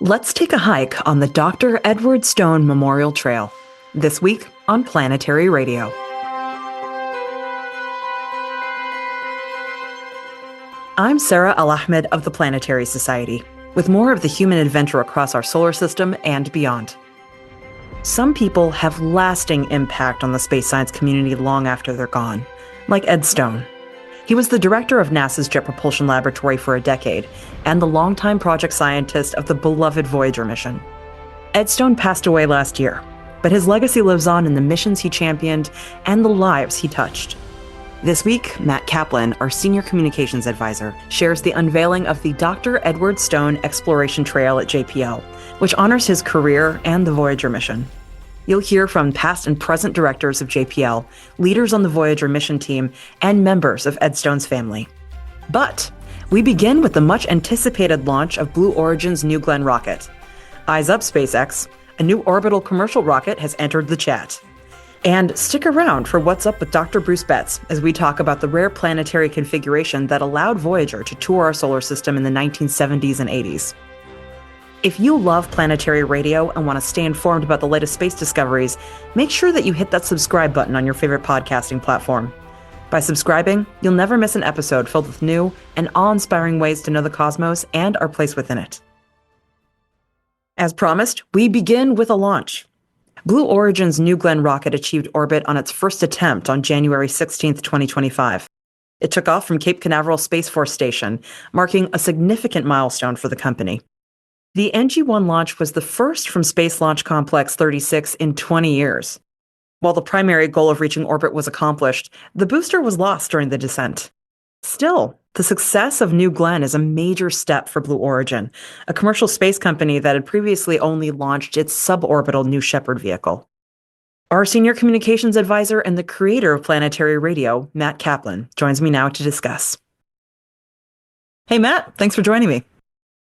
Let's take a hike on the Dr. Edward Stone Memorial Trail. This week on Planetary Radio. I'm Sarah Al-Ahmed of the Planetary Society, with more of the human adventure across our solar system and beyond. Some people have lasting impact on the space science community long after they're gone, like Ed Stone. He was the director of NASA's Jet Propulsion Laboratory for a decade and the longtime project scientist of the beloved Voyager mission. Ed Stone passed away last year, but his legacy lives on in the missions he championed and the lives he touched. This week, Matt Kaplan, our senior communications advisor, shares the unveiling of the Dr. Edward Stone Exploration Trail at JPL, which honors his career and the Voyager mission. You'll hear from past and present directors of JPL, leaders on the Voyager mission team, and members of Ed Stone's family. But we begin with the much-anticipated launch of Blue Origin's New Glenn rocket. Eyes up, SpaceX. A new orbital commercial rocket has entered the chat. And stick around for What's Up with Dr. Bruce Betts as we talk about the rare planetary configuration that allowed Voyager to tour our solar system in the 1970s and 80s. If you love Planetary Radio and want to stay informed about the latest space discoveries, make sure that you hit that subscribe button on your favorite podcasting platform. By subscribing, you'll never miss an episode filled with new and awe-inspiring ways to know the cosmos and our place within it. As promised, we begin with a launch. Blue Origin's New Glenn rocket achieved orbit on its first attempt on January 16, 2025. It took off from Cape Canaveral Space Force Station, marking a significant milestone for the company. The NG-1 launch was the first from Space Launch Complex 36 in 20 years. While the primary goal of reaching orbit was accomplished, the booster was lost during the descent. Still, the success of New Glenn is a major step for Blue Origin, a commercial space company that had previously only launched its suborbital New Shepard vehicle. Our senior communications advisor and the creator of Planetary Radio, Matt Kaplan, joins me now to discuss. Hey, Matt, thanks for joining me.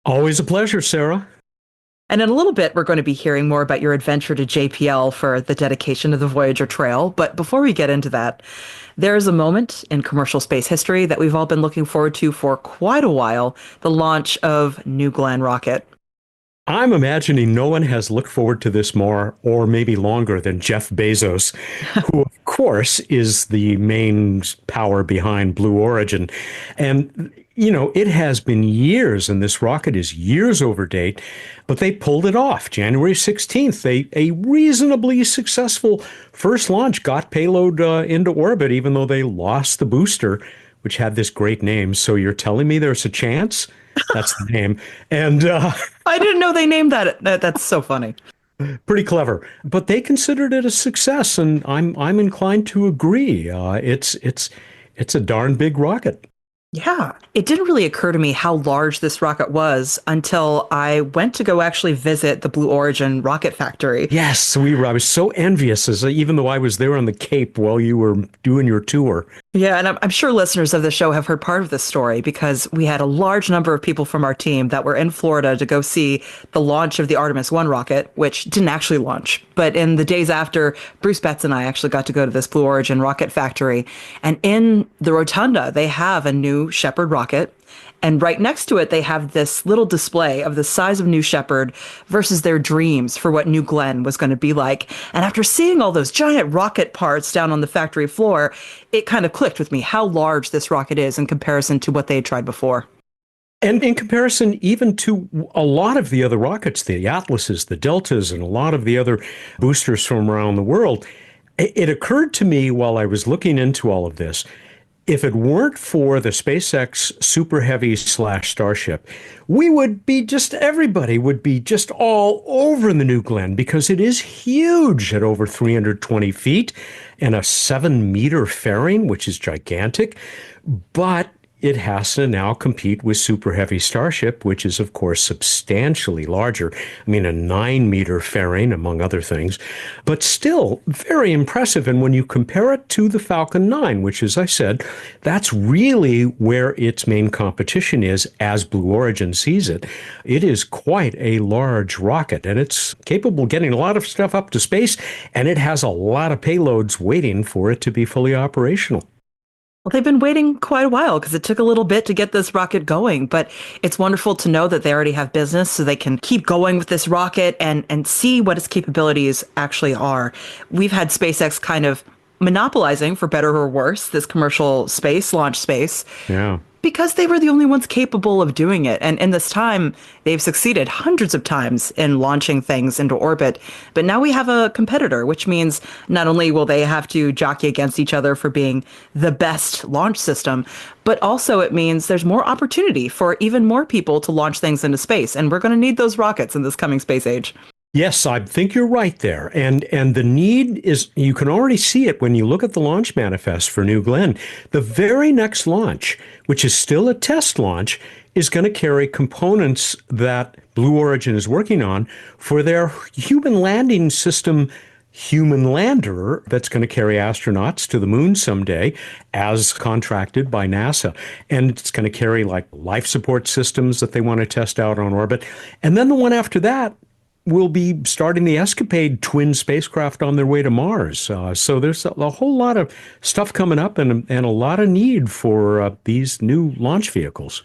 Always a pleasure, Sarah. And in a little bit, we're going to be hearing more about your adventure to JPL for the dedication of the Voyager Trail. But before we get into that, there is a moment in commercial space history that we've all been looking forward to for quite a while, the launch of New Glenn rocket. I'm imagining no one has looked forward to this more or maybe longer than Jeff Bezos, who, of course, is the main power behind Blue Origin. And, you know, it has been years, and this rocket is years over date, but they pulled it off. January 16th, a reasonably successful first launch got payload into orbit, even though they lost the booster, which had this great name. So you're telling me there's a chance? That's the name. And I didn't know they named that. That's so funny. Pretty clever. But they considered it a success, and I'm inclined to agree. It's a darn big rocket. Yeah, it didn't really occur to me how large this rocket was until I went to go actually visit the Blue Origin rocket factory. Yes, I was so envious, even though I was there on the Cape while you were doing your tour. Yeah, and I'm sure listeners of the show have heard part of this story because we had a large number of people from our team that were in Florida to go see the launch of the Artemis 1 rocket, which didn't actually launch. But in the days after, Bruce Betts and I actually got to go to this Blue Origin rocket factory. And in the rotunda, they have a New Shepard rocket. And right next to it, they have this little display of the size of New Shepard versus their dreams for what New Glenn was going to be like. And after seeing all those giant rocket parts down on the factory floor, it kind of clicked with me how large this rocket is in comparison to what they had tried before. And in comparison even to a lot of the other rockets, the Atlases, the Deltas, and a lot of the other boosters from around the world, it occurred to me while I was looking into all of this, if it weren't for the SpaceX Super Heavy / Starship, everybody would be just all over the New Glenn because it is huge at over 320 feet and a 7-meter fairing, which is gigantic. But it has to now compete with Super Heavy Starship, which is, of course, substantially larger. I mean, a 9-meter fairing, among other things, but still very impressive. And when you compare it to the Falcon 9, which, as I said, that's really where its main competition is as Blue Origin sees it. It is quite a large rocket, and it's capable of getting a lot of stuff up to space, and it has a lot of payloads waiting for it to be fully operational. Well, they've been waiting quite a while because it took a little bit to get this rocket going, but it's wonderful to know that they already have business so they can keep going with this rocket and see what its capabilities actually are. We've had SpaceX kind of monopolizing, for better or worse, this commercial space, launch space, Yeah. because they were the only ones capable of doing it. And in this time, they've succeeded hundreds of times in launching things into orbit. But now we have a competitor, which means not only will they have to jockey against each other for being the best launch system, but also it means there's more opportunity for even more people to launch things into space. And we're going to need those rockets in this coming space age. Yes, I think you're right there. And the need is, you can already see it when you look at the launch manifest for New Glenn. The very next launch, which is still a test launch, is going to carry components that Blue Origin is working on for their human landing system, human lander, that's going to carry astronauts to the moon someday, as contracted by NASA. And it's going to carry like life support systems that they want to test out on orbit. And then the one after that will be starting the Escapade twin spacecraft on their way to Mars. So there's a whole lot of stuff coming up and a lot of need for these new launch vehicles.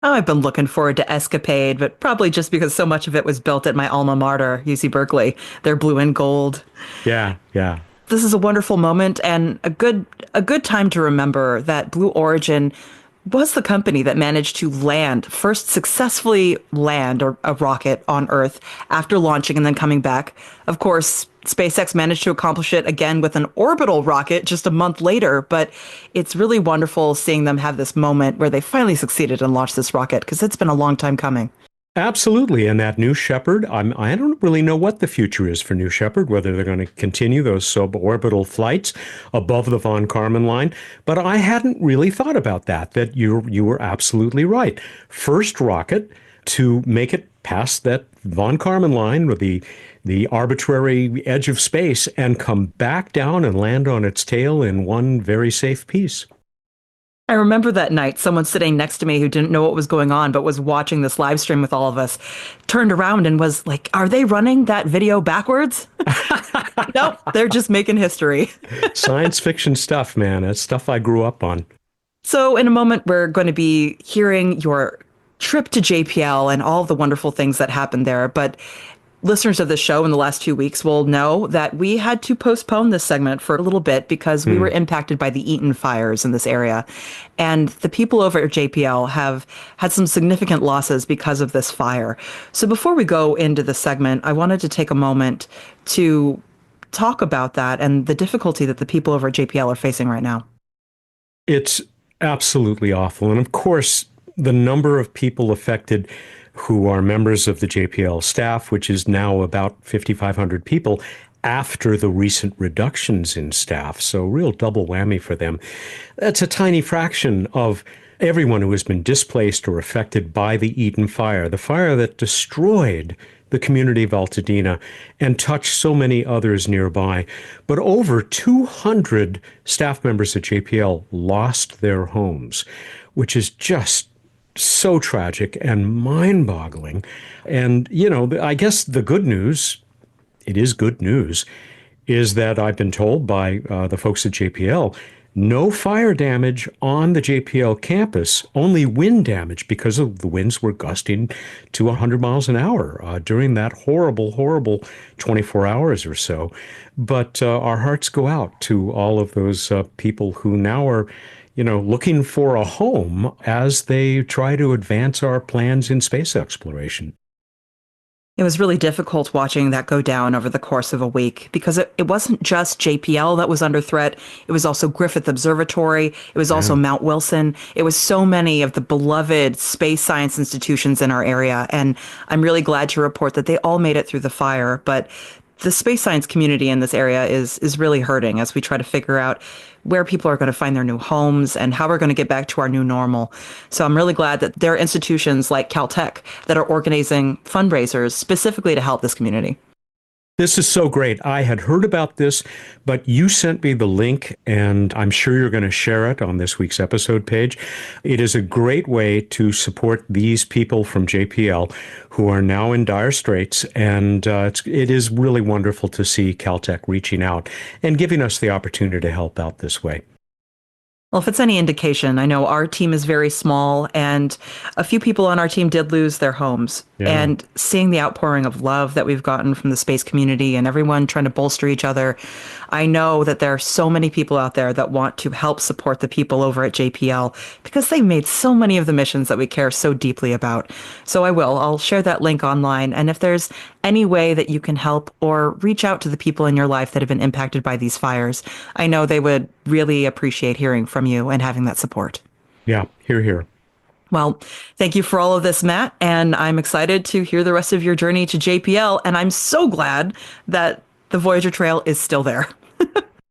Oh, I've been looking forward to Escapade, but probably just because so much of it was built at my alma mater, UC Berkeley. They're blue and gold. Yeah, yeah. This is a wonderful moment and a good time to remember that Blue Origin was the company that managed to first successfully land a rocket on Earth after launching and then coming back. Of course, SpaceX managed to accomplish it again with an orbital rocket just a month later, but it's really wonderful seeing them have this moment where they finally succeeded and launched this rocket because it's been a long time coming. Absolutely. And that New Shepard, I don't really know what the future is for New Shepard, whether they're going to continue those suborbital flights above the von Karman line. But I hadn't really thought about that you were absolutely right. First rocket to make it past that von Karman line with the arbitrary edge of space and come back down and land on its tail in one very safe piece. I remember that night, someone sitting next to me who didn't know what was going on, but was watching this live stream with all of us, turned around and was like, "Are they running that video backwards?" Nope, they're just making history. Science fiction stuff, man. That's stuff I grew up on. So in a moment, we're going to be hearing your trip to JPL and all of the wonderful things that happened there. But listeners of the show in the last 2 weeks will know that we had to postpone this segment for a little bit because we were impacted by the Eaton fires in this area. And the people over at JPL have had some significant losses because of this fire. So before we go into the segment, I wanted to take a moment to talk about that and the difficulty that the people over at JPL are facing right now. It's absolutely awful. And of course, the number of people affected who are members of the JPL staff, which is now about 5,500 people after the recent reductions in staff. So real double whammy for them. That's a tiny fraction of everyone who has been displaced or affected by the Eaton fire, the fire that destroyed the community of Altadena and touched so many others nearby. But over 200 staff members at JPL lost their homes, which is just so tragic and mind-boggling. And, I guess the good news, it is good news, is that I've been told by the folks at JPL, no fire damage on the JPL campus, only wind damage because of the winds were gusting to 100 miles an hour during that horrible 24 hours or so. But our hearts go out to all of those people who now are looking for a home as they try to advance our plans in space exploration. It was really difficult watching that go down over the course of a week because it wasn't just JPL that was under threat. It was also Griffith Observatory. It was also Mount Wilson. It was so many of the beloved space science institutions in our area. And I'm really glad to report that they all made it through the fire. But the space science community in this area is really hurting as we try to figure out where people are going to find their new homes and how we're going to get back to our new normal. So I'm really glad that there are institutions like Caltech that are organizing fundraisers specifically to help this community. This is so great. I had heard about this, but you sent me the link, and I'm sure you're going to share it on this week's episode page. It is a great way to support these people from JPL who are now in dire straits, and it is really wonderful to see Caltech reaching out and giving us the opportunity to help out this way. Well, if it's any indication, I know our team is very small, and a few people on our team did lose their homes. Yeah. And seeing the outpouring of love that we've gotten from the space community and everyone trying to bolster each other, I know that there are so many people out there that want to help support the people over at JPL because they made so many of the missions that we care so deeply about. So I'll share that link online. And if there's any way that you can help or reach out to the people in your life that have been impacted by these fires, I know they would really appreciate hearing from you and having that support. Yeah, hear, hear. Well, thank you for all of this, Matt. And I'm excited to hear the rest of your journey to JPL. And I'm so glad that the Voyager Trail is still there.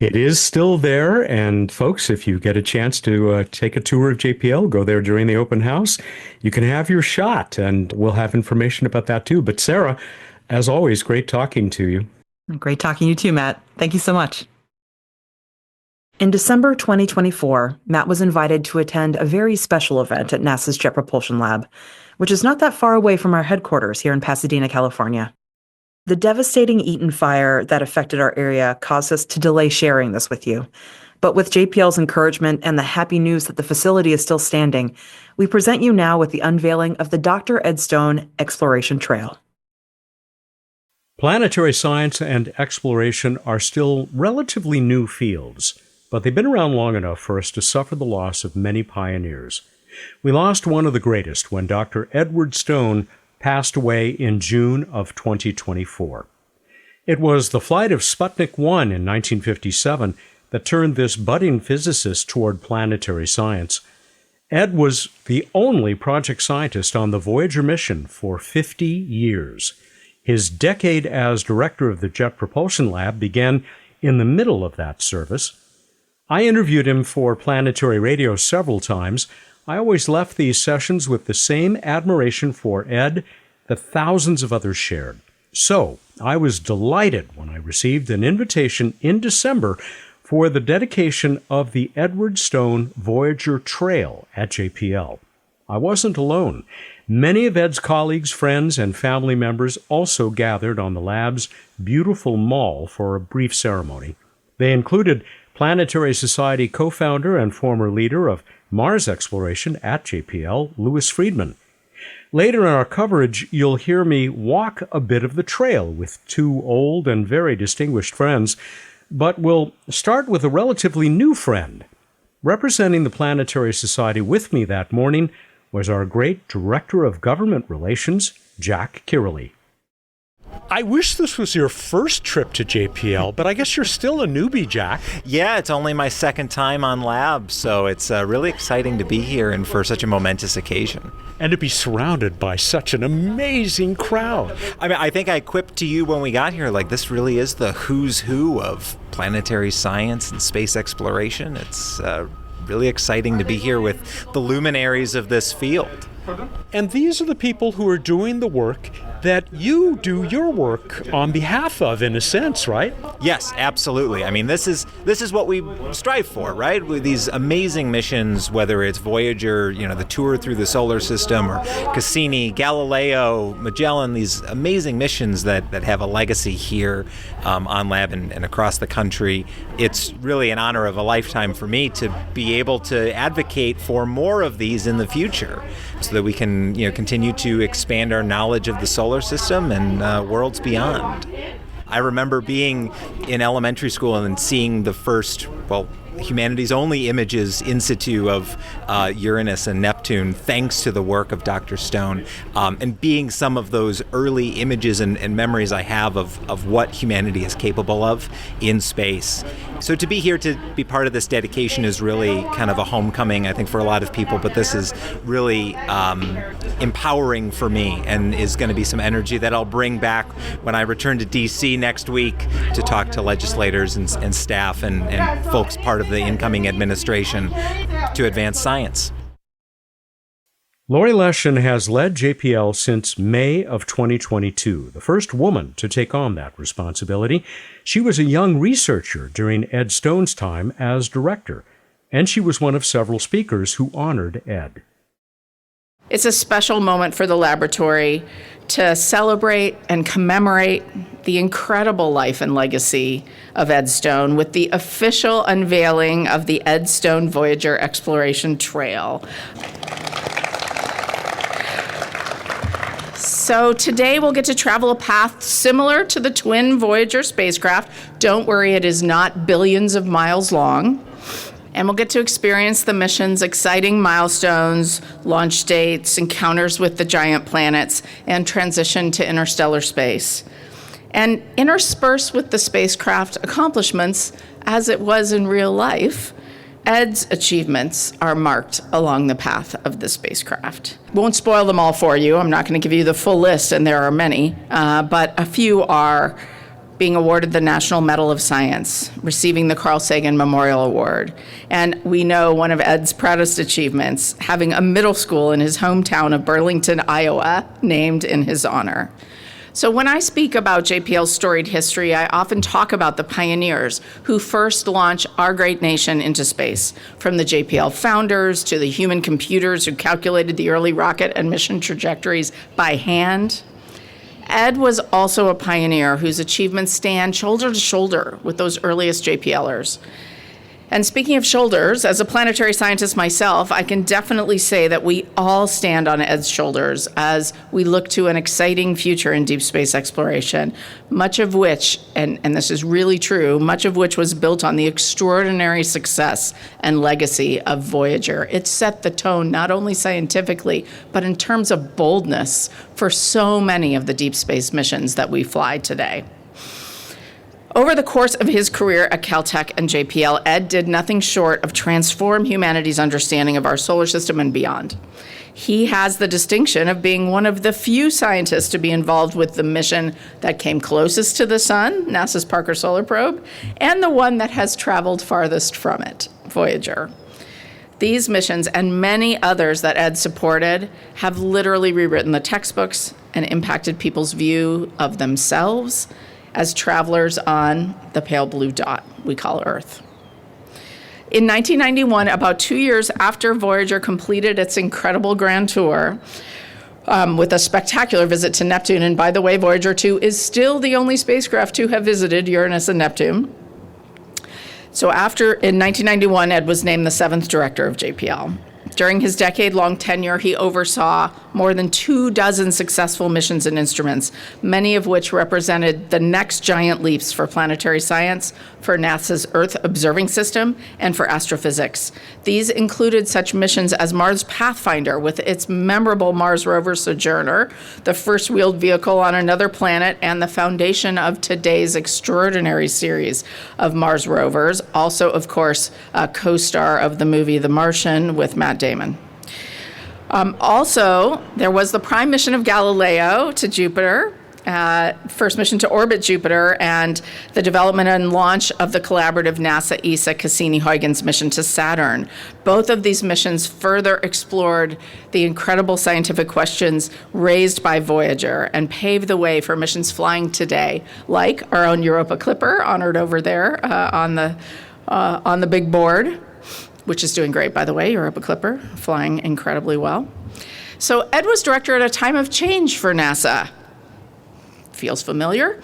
It is still there. And folks, if you get a chance to take a tour of JPL, go there during the open house, you can have your shot. And we'll have information about that too. But Sarah, as always, great talking to you. Great talking to you too, Matt. Thank you so much. In December 2024, Matt was invited to attend a very special event at NASA's Jet Propulsion Lab, which is not that far away from our headquarters here in Pasadena, California. The devastating Eaton fire that affected our area caused us to delay sharing this with you. But with JPL's encouragement and the happy news that the facility is still standing, we present you now with the unveiling of the Dr. Ed Stone Exploration Trail. Planetary science and exploration are still relatively new fields, but they've been around long enough for us to suffer the loss of many pioneers. We lost one of the greatest when Dr. Edward Stone passed away in June of 2024. It was the flight of Sputnik 1 in 1957 that turned this budding physicist toward planetary science. Ed was the only project scientist on the Voyager mission for 50 years. His decade as director of the Jet Propulsion Lab began in the middle of that service. I interviewed him for Planetary Radio several times. I always left these sessions with the same admiration for Ed that thousands of others shared. So, I was delighted when I received an invitation in December for the dedication of the Edward Stone Voyager Trail at JPL. I wasn't alone. Many of Ed's colleagues, friends, and family members also gathered on the lab's beautiful mall for a brief ceremony. They included Planetary Society co-founder and former leader of Mars exploration at JPL, Louis Friedman. Later in our coverage, you'll hear me walk a bit of the trail with two old and very distinguished friends, but we'll start with a relatively new friend. Representing the Planetary Society with me that morning was our great Director of Government Relations, Jack Kirley. I wish this was your first trip to JPL, but I guess you're still a newbie, Jack. Yeah, it's only my second time on Lab, so it's really exciting to be here and for such a momentous occasion. And to be surrounded by such an amazing crowd. I mean, I think I quipped to you when we got here, like, this really is the who's who of planetary science and space exploration. It's really exciting to be here with the luminaries of this field. And these are the people who are doing the work that you do your work on behalf of, in a sense, right? Yes, absolutely. I mean, this is what we strive for, right? With these amazing missions, whether it's Voyager, the tour through the solar system, or Cassini, Galileo, Magellan, these amazing missions that have a legacy here on Lab and across the country. It's really an honor of a lifetime for me to be able to advocate for more of these in the future, so that we can continue to expand our knowledge of the solar system and worlds beyond. I remember being in elementary school and seeing the first, humanity's only images in situ of Uranus and Neptune, thanks to the work of Dr. Stone, and being some of those early images and memories I have of what humanity is capable of in space. So to be here to be part of this dedication is really kind of a homecoming, I think, for a lot of people, but this is really empowering for me and is going to be some energy that I'll bring back when I return to DC next week to talk to legislators and staff and folks part of the incoming administration to advance science. Lori Leshin has led JPL since May of 2022, the first woman to take on that responsibility. She was a young researcher during Ed Stone's time as director, and she was one of several speakers who honored Ed. It's a special moment for the laboratory to celebrate and commemorate the incredible life and legacy of Ed Stone with the official unveiling of the Stone Voyager Exploration Trail. So today we'll get to travel a path similar to the twin Voyager spacecraft. Don't worry, it is not billions of miles long. And we'll get to experience the mission's exciting milestones, launch dates, encounters with the giant planets, and transition to interstellar space. And interspersed with the spacecraft accomplishments, as it was in real life, Ed's achievements are marked along the path of the spacecraft. Won't spoil them all for you. I'm not going to give you the full list, and there are many, but a few are being awarded the National Medal of Science, receiving the Carl Sagan Memorial Award. And we know one of Ed's proudest achievements, having a middle school in his hometown of Burlington, Iowa, named in his honor. So when I speak about JPL's storied history, I often talk about the pioneers who first launched our great nation into space, from the JPL founders to the human computers who calculated the early rocket and mission trajectories by hand. Ed was also a pioneer whose achievements stand shoulder to shoulder with those earliest JPLers. And speaking of shoulders, as a planetary scientist myself, I can definitely say that we all stand on Ed's shoulders as we look to an exciting future in deep space exploration, much of which, and this is really true, much of which was built on the extraordinary success and legacy of Voyager. It set the tone not only scientifically, but in terms of boldness for so many of the deep space missions that we fly today. Over the course of his career at Caltech and JPL, Ed did nothing short of transform humanity's understanding of our solar system and beyond. He has the distinction of being one of the few scientists to be involved with the mission that came closest to the sun, NASA's Parker Solar Probe, and the one that has traveled farthest from it, Voyager. These missions and many others that Ed supported have literally rewritten the textbooks and impacted people's view of themselves as travelers on the pale blue dot we call Earth. In 1991, about 2 years after Voyager completed its incredible grand tour, with a spectacular visit to Neptune, and by the way, Voyager 2 is still the only spacecraft to have visited Uranus and Neptune. So in 1991, Ed was named the 7th director of JPL. During his decade-long tenure, he oversaw more than 24 successful missions and instruments, many of which represented the next giant leaps for planetary science, for NASA's Earth Observing System, and for astrophysics. These included such missions as Mars Pathfinder with its memorable Mars rover Sojourner, the first wheeled vehicle on another planet, and the foundation of today's extraordinary series of Mars rovers. Also, of course, a co-star of the movie The Martian with Matt Damon. Also, there was the prime mission of Galileo to Jupiter, first mission to orbit Jupiter, and the development and launch of the collaborative NASA-ESA Cassini-Huygens mission to Saturn. Both of these missions further explored the incredible scientific questions raised by Voyager and paved the way for missions flying today, like our own Europa Clipper, honored over there on the big board, which is doing great, by the way, Europa Clipper, flying incredibly well. So Ed was director at a time of change for NASA. Feels familiar.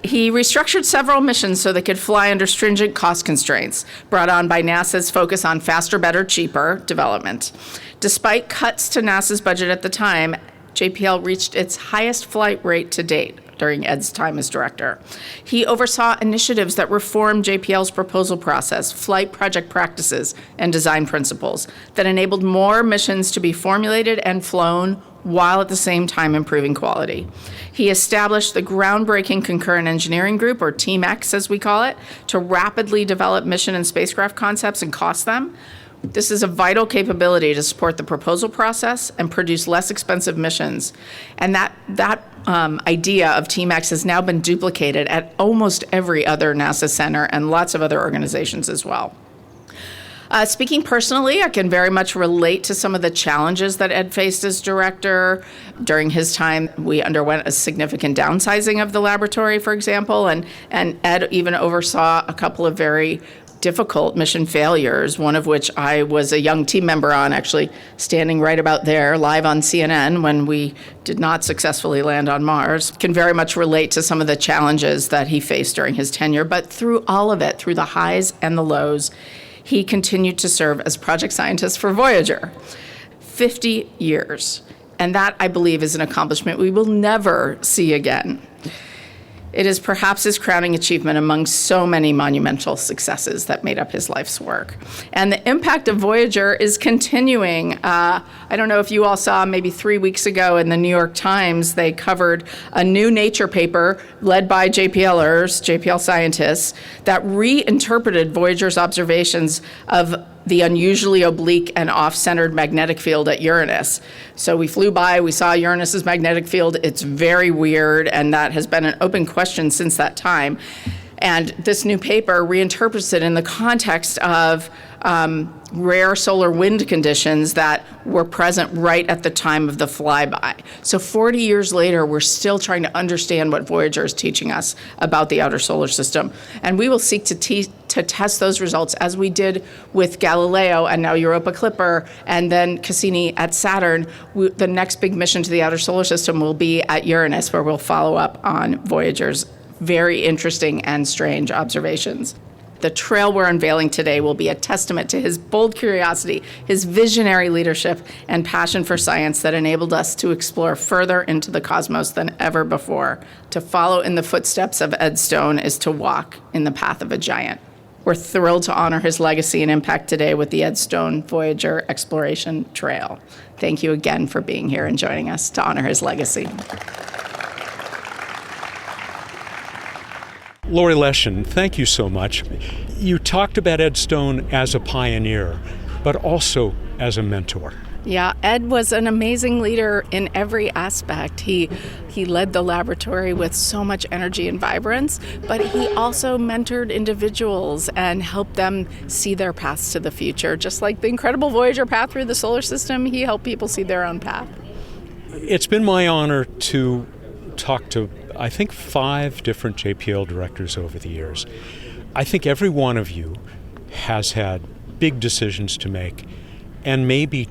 He restructured several missions so they could fly under stringent cost constraints brought on by NASA's focus on faster, better, cheaper development. Despite cuts to NASA's budget at the time, JPL reached its highest flight rate to date during Ed's time as director. He oversaw initiatives that reformed JPL's proposal process, flight project practices, and design principles that enabled more missions to be formulated and flown while at the same time improving quality. He established the groundbreaking Concurrent Engineering Group, or Team X as we call it, to rapidly develop mission and spacecraft concepts and cost them. This is a vital capability to support the proposal process and produce less expensive missions. And that idea of Team X has now been duplicated at almost every other NASA center and lots of other organizations as well. Speaking personally, I can very much relate to some of the challenges that Ed faced as director. During his time, we underwent a significant downsizing of the laboratory, for example, and Ed even oversaw a couple of very difficult mission failures, one of which I was a young team member on, actually standing right about there live on CNN when we did not successfully land on Mars, can very much relate to some of the challenges that he faced during his tenure. But through all of it, through the highs and the lows, he continued to serve as project scientist for Voyager. 50 years. And that, I believe, is an accomplishment we will never see again. It is perhaps his crowning achievement among so many monumental successes that made up his life's work. And the impact of Voyager is continuing. I don't know if you all saw maybe 3 weeks ago in the New York Times, they covered a new Nature paper led by JPL scientists, that reinterpreted Voyager's observations of the unusually oblique and off-centered magnetic field at Uranus. So we flew by, we saw Uranus's magnetic field. It's very weird, and that has been an open question since that time. And this new paper reinterprets it in the context of rare solar wind conditions that were present right at the time of the flyby. So 40 years later, we're still trying to understand what Voyager is teaching us about the outer solar system. And we will seek to test those results as we did with Galileo and now Europa Clipper and then Cassini at Saturn. The next big mission to the outer solar system will be at Uranus, where we'll follow up on Voyager's very interesting and strange observations. The trail we're unveiling today will be a testament to his bold curiosity, his visionary leadership, and passion for science that enabled us to explore further into the cosmos than ever before. To follow in the footsteps of Ed Stone is to walk in the path of a giant. We're thrilled to honor his legacy and impact today with the Ed Stone Voyager Exploration Trail. Thank you again for being here and joining us to honor his legacy. Lori Leshin, thank you so much. You talked about Ed Stone as a pioneer, but also as a mentor. Yeah, Ed was an amazing leader in every aspect. He led the laboratory with so much energy and vibrance, but he also mentored individuals and helped them see their paths to the future. Just like the incredible Voyager path through the solar system, he helped people see their own path. It's been my honor to talk to, I think, 5 different JPL directors over the years. I think every one of you has had big decisions to make and maybe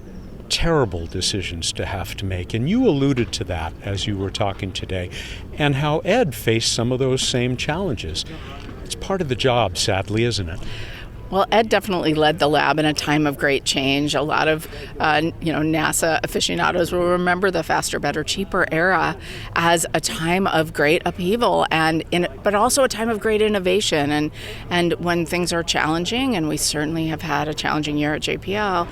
terrible decisions to have to make. And you alluded to that as you were talking today, and how Ed faced some of those same challenges. It's part of the job, sadly, isn't it? Well, Ed definitely led the lab in a time of great change. A lot of, NASA aficionados will remember the faster, better, cheaper era as a time of great upheaval, but also a time of great innovation. And when things are challenging, and we certainly have had a challenging year at JPL,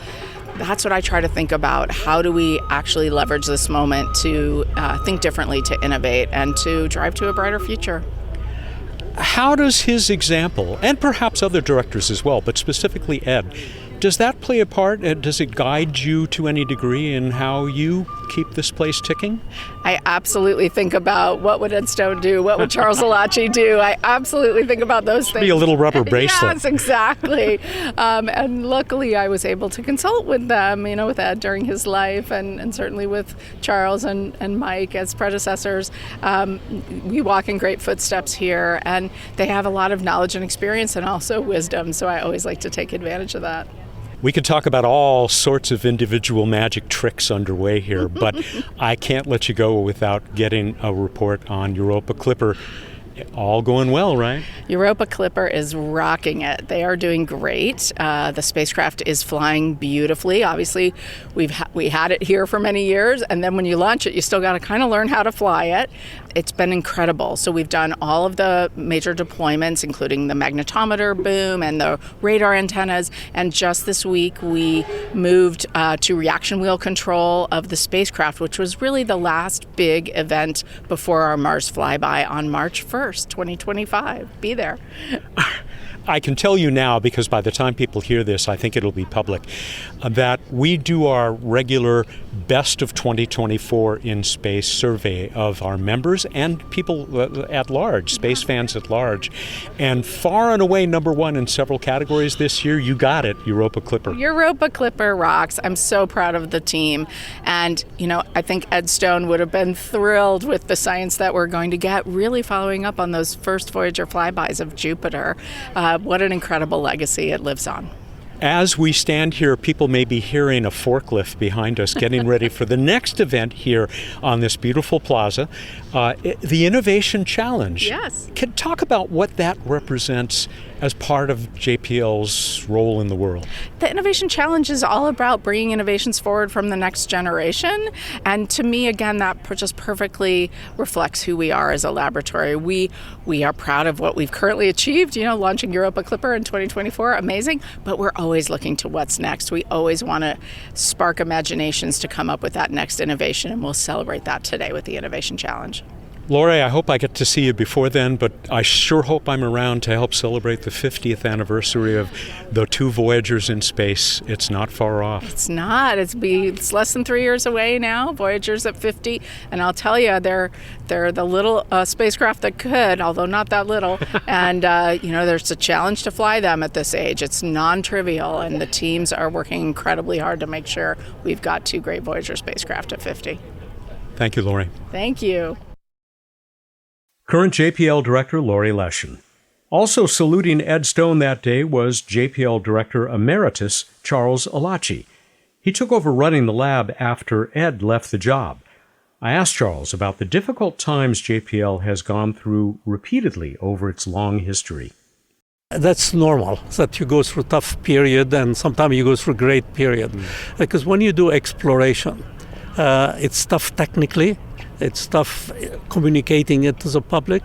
that's what I try to think about. How do we actually leverage this moment to think differently, to innovate, and to drive to a brighter future? How does his example, and perhaps other directors as well, but specifically Ed, does that play a part? Does it guide you to any degree in how you keep this place ticking? I absolutely think about what would Ed Stone do, what would Charles Alachi do. I absolutely think about those things. Be a little rubber bracelet. Yes, exactly. And luckily I was able to consult with them, with Ed during his life, and certainly with Charles and Mike as predecessors. We walk in great footsteps here, and they have a lot of knowledge and experience and also wisdom, so I always like to take advantage of that. We could talk about all sorts of individual magic tricks underway here, but I can't let you go without getting a report on Europa Clipper. All going well, right? Europa Clipper is rocking it. They are doing great. The spacecraft is flying beautifully. Obviously, we had it here for many years, and then when you launch it, you still got to kind of learn how to fly it. It's been incredible. So we've done all of the major deployments, including the magnetometer boom and the radar antennas. And just this week, we moved to reaction wheel control of the spacecraft, which was really the last big event before our Mars flyby on March 1st, 2025. Be there. I can tell you now, because by the time people hear this, I think it'll be public, that we do our regular Best of 2024 in Space survey of our members and people at large, space fans at large. And far and away number one in several categories this year. You got it, Europa Clipper. Europa Clipper rocks. I'm so proud of the team. And, I think Ed Stone would have been thrilled with the science that we're going to get, really following up on those first Voyager flybys of Jupiter. What an incredible legacy it lives on. As we stand here, people may be hearing a forklift behind us getting ready for the next event here on this beautiful plaza, the Innovation Challenge. Yes. Can talk about what that represents as part of JPL's role in the world. The Innovation Challenge is all about bringing innovations forward from the next generation. And to me, again, that just perfectly reflects who we are as a laboratory. We are proud of what we've currently achieved, launching Europa Clipper in 2024, amazing, but we're always looking to what's next. We always want to spark imaginations to come up with that next innovation, and we'll celebrate that today with the Innovation Challenge. Lori, I hope I get to see you before then, but I sure hope I'm around to help celebrate the 50th anniversary of the two Voyagers in space. It's not far off. It's not. It's less than 3 years away now. Voyager's at 50, and I'll tell you, they're the little spacecraft that could, although not that little. And there's a challenge to fly them at this age. It's non-trivial, and the teams are working incredibly hard to make sure we've got two great Voyager spacecraft at 50. Thank you, Lori. Thank you. Current JPL Director Lori Leshin. Also saluting Ed Stone that day was JPL Director Emeritus Charles Alachi. He took over running the lab after Ed left the job. I asked Charles about the difficult times JPL has gone through repeatedly over its long history. That's normal, that you go through tough period and sometimes you go through great period. Because when you do exploration, it's tough technically. It's tough communicating it to the public.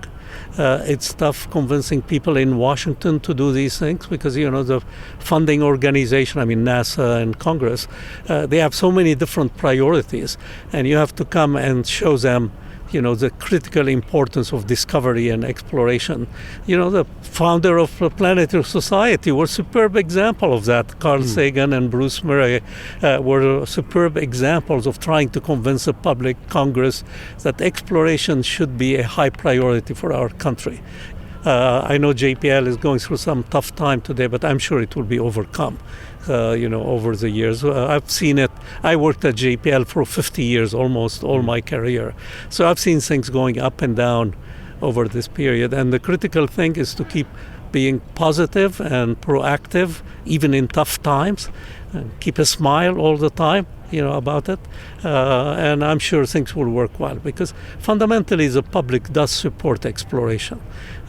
It's tough convincing people in Washington to do these things because, the funding organization, NASA and Congress, they have so many different priorities, and you have to come and show them, the critical importance of discovery and exploration. The founder of the Planetary Society were a superb example of that. Carl Sagan and Bruce Murray were superb examples of trying to convince the public, Congress, that exploration should be a high priority for our country. I know JPL is going through some tough time today, but I'm sure it will be overcome. Over the years. I've seen it. I worked at JPL for 50 years, almost all my career. So I've seen things going up and down over this period. And the critical thing is to keep being positive and proactive, even in tough times, and keep a smile all the time, about it. And I'm sure things will work well because fundamentally the public does support exploration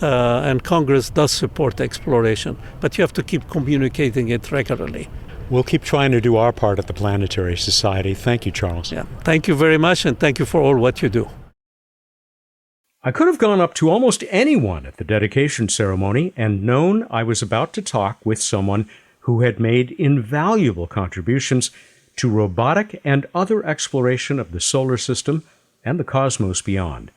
and Congress does support exploration, but you have to keep communicating it regularly. We'll keep trying to do our part at the Planetary Society. Thank you, Charles. Yeah, thank you very much, and thank you for all what you do. I could have gone up to almost anyone at the dedication ceremony and known I was about to talk with someone who had made invaluable contributions to robotic and other exploration of the solar system and the cosmos beyond.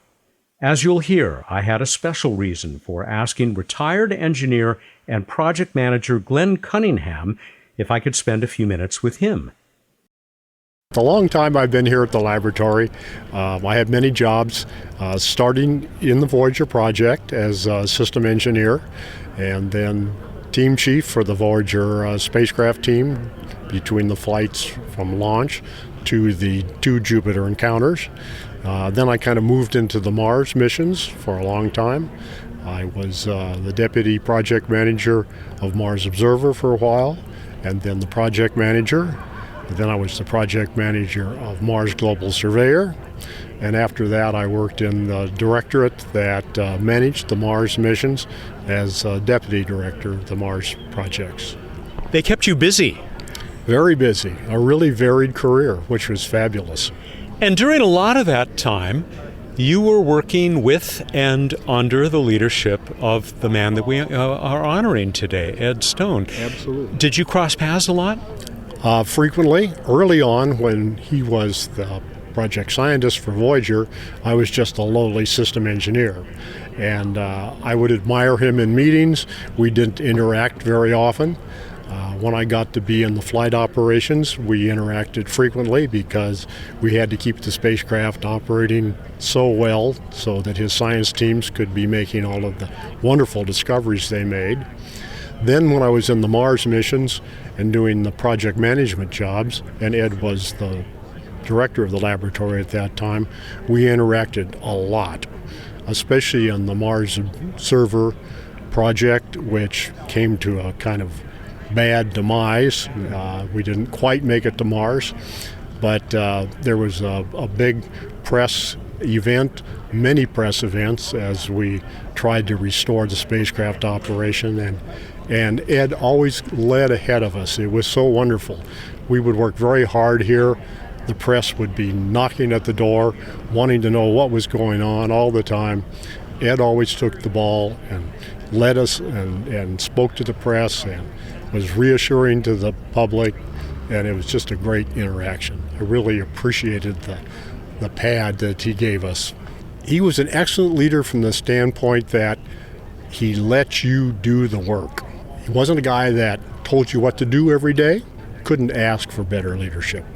As you'll hear, I had a special reason for asking retired engineer and project manager Glenn Cunningham if I could spend a few minutes with him. It's a long time I've been here at the laboratory. I had many jobs, starting in the Voyager project as a system engineer, and then team chief for the Voyager spacecraft team between the flights from launch to the two Jupiter encounters. Then I kind of moved into the Mars missions for a long time. I was the deputy project manager of Mars Observer for a while, and then the project manager. Then I was the project manager of Mars Global Surveyor. And after that, I worked in the directorate that managed the Mars missions as deputy director of the Mars projects. They kept you busy. Very busy. A really varied career, which was fabulous. And during a lot of that time, you were working with and under the leadership of the man that we are honoring today, Ed Stone. Absolutely. Did you cross paths a lot? Frequently. Early on, when he was the project scientist for Voyager, I was just a lowly system engineer. And I would admire him in meetings. We didn't interact very often. When I got to be in the flight operations, we interacted frequently because we had to keep the spacecraft operating so well so that his science teams could be making all of the wonderful discoveries they made. Then when I was in the Mars missions and doing the project management jobs, and Ed was the director of the laboratory at that time, we interacted a lot, especially on the Mars Observer project, which came to a kind of bad demise. We didn't quite make it to Mars, but there was a big press event, many press events, as we tried to restore the spacecraft operation, and Ed always led ahead of us. It was so wonderful. We would work very hard here. The press would be knocking at the door, wanting to know what was going on all the time. Ed always took the ball and led us and spoke to the press and was reassuring to the public, and it was just a great interaction. I really appreciated the pad that he gave us. He was an excellent leader from the standpoint that he let you do the work. He wasn't a guy that told you what to do every day. Couldn't ask for better leadership.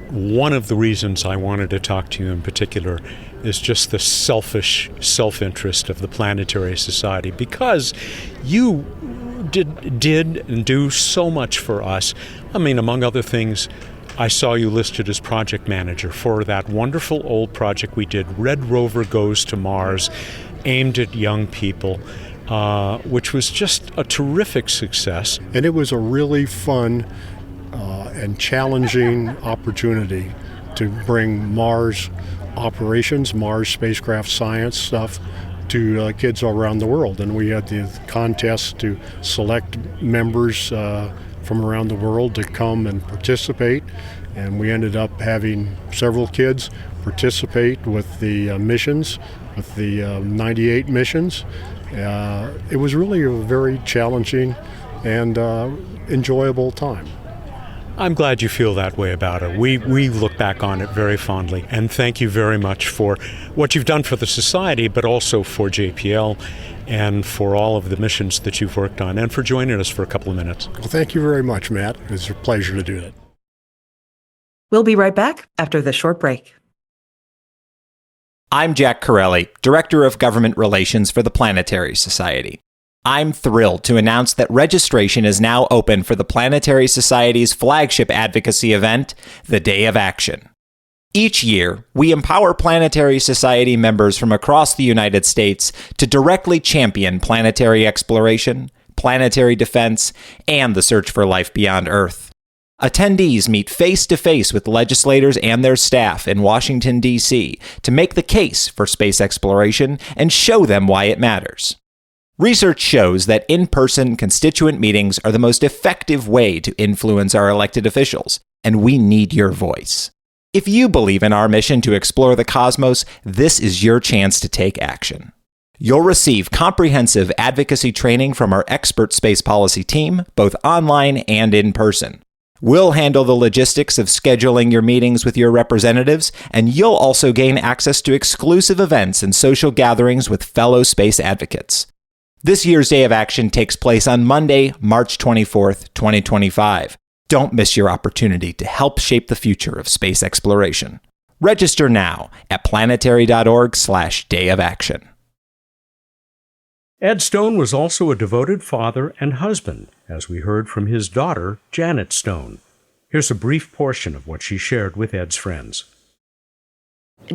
One of the reasons I wanted to talk to you in particular is just the selfish self-interest of the Planetary Society, because you did and do so much for us. I mean, among other things, I saw you listed as project manager for that wonderful old project we did, Red Rover Goes to Mars, aimed at young people, which was just a terrific success. And it was a really fun and challenging opportunity to bring Mars operations, Mars spacecraft science stuff to kids all around the world. And we had the contest to select members from around the world to come and participate. And we ended up having several kids participate with the missions, with the 98 missions. It was really a very challenging and enjoyable time. I'm glad you feel that way about it. We look back on it very fondly, and thank you very much for what you've done for the Society, but also for JPL and for all of the missions that you've worked on, and for joining us for a couple of minutes. Well, thank you very much, Matt. It's a pleasure to do that. We'll be right back after this short break. I'm Jack Corelli, Director of Government Relations for the Planetary Society. I'm thrilled to announce that registration is now open for the Planetary Society's flagship advocacy event, the Day of Action. Each year, we empower Planetary Society members from across the United States to directly champion planetary exploration, planetary defense, and the search for life beyond Earth. Attendees meet face-to-face with legislators and their staff in Washington, D.C. to make the case for space exploration and show them why it matters. Research shows that in-person constituent meetings are the most effective way to influence our elected officials, and we need your voice. If you believe in our mission to explore the cosmos, this is your chance to take action. You'll receive comprehensive advocacy training from our expert space policy team, both online and in person. We'll handle the logistics of scheduling your meetings with your representatives, and you'll also gain access to exclusive events and social gatherings with fellow space advocates. This year's Day of Action takes place on Monday, March 24th, 2025. Don't miss your opportunity to help shape the future of space exploration. Register now at planetary.org/Day of Action. Ed Stone was also a devoted father and husband, as we heard from his daughter, Janet Stone. Here's a brief portion of what she shared with Ed's friends.